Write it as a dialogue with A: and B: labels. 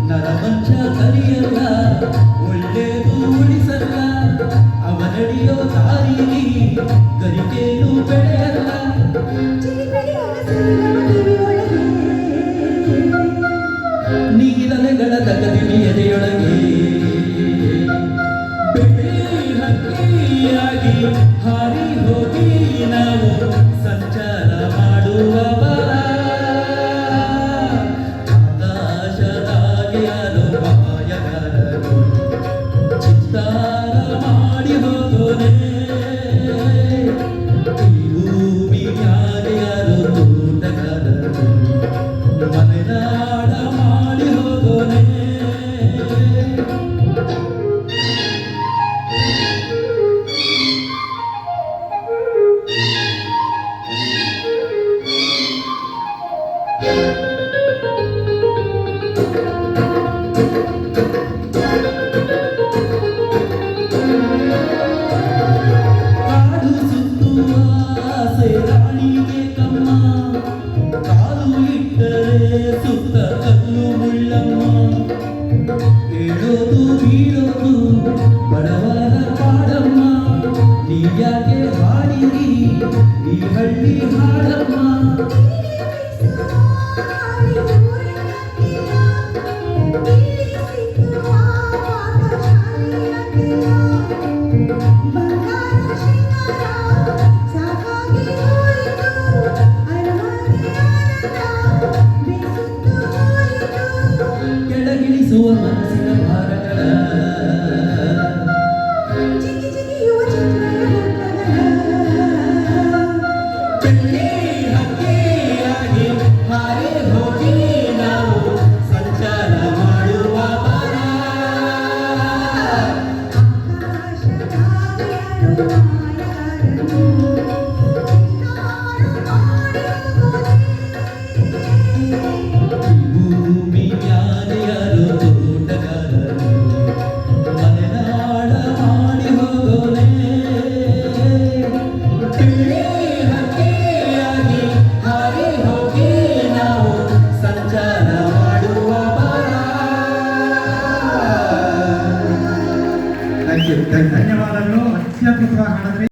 A: ನರಮಂಚ ಕಲಿಯಲ್ಲ ಒಳ್ಳೆದು ಉಳಿಸಲ್ಲ ಅವನಡಿಯೋ ದಾರಿಲಿ ಗರಿಕೇನು ಬೆಳೆಯಲ್ಲ ನೀರಲೆಗಳ ತಗದಿನಿ ಎದೆಯೊಳಗೆ ಹಕ್ಕಿಯಾಗಿ ಹಾರಿ ಹೋಗಿ ನಾವು ಸಂಚಾರ ಮಾಡುವವರ ಮಾಡಿ ಹೋಗೋನೆ ಈ ಭೂಮಿ ಯಾರ್ಯಾರು ತೋಟಗಾರರು ಮಲೆನಾಡ ಮಾಡಿ ಹೋಗೋನೆ ಕಾಲು ಇಟ್ಟರೆ ಸುತ್ತ ಕಲ್ಲು ಮುಳ್ಳಮ್ಮ ಹೇಳೋದು ಬೀಳೋದು ಬಡವರ ಪಾಡಮ್ಮ ನೀವ್ಯಾಕೆ ಹಾಡಿರಿ ಈ ಹಳ್ಳಿ ಹಾಡಮ್ಮ ಕೆಳಗಿಳಿಸುವ ಮನಸ್ಸಿನ ಭಾರಗಳ ಹಕ್ಕಿಯಾಗಿ ಹಾರಿ ಹೋಗಿ ನಾವು ಸಂಚಾರ ಮಾಡುವ ಭೂಮಿ ಯಾರ್ಯಾರು ತೋಟಗಾರರು ಮಲೆನಾಡ ಮಾಡಿ ಹೋಗೋನೆ ಹಕ್ಕಿಯಾಗಿ ಹಾರಿ ಹೋಗಿ ನಾವು ಸಂಚಾರ ಮಾಡುವ
B: ಧನ್ಯವಾದಗಳು. ಅತ್ಯದ್ಭುತವಾಗಿ ಹಾಡಿದ್ರಿ.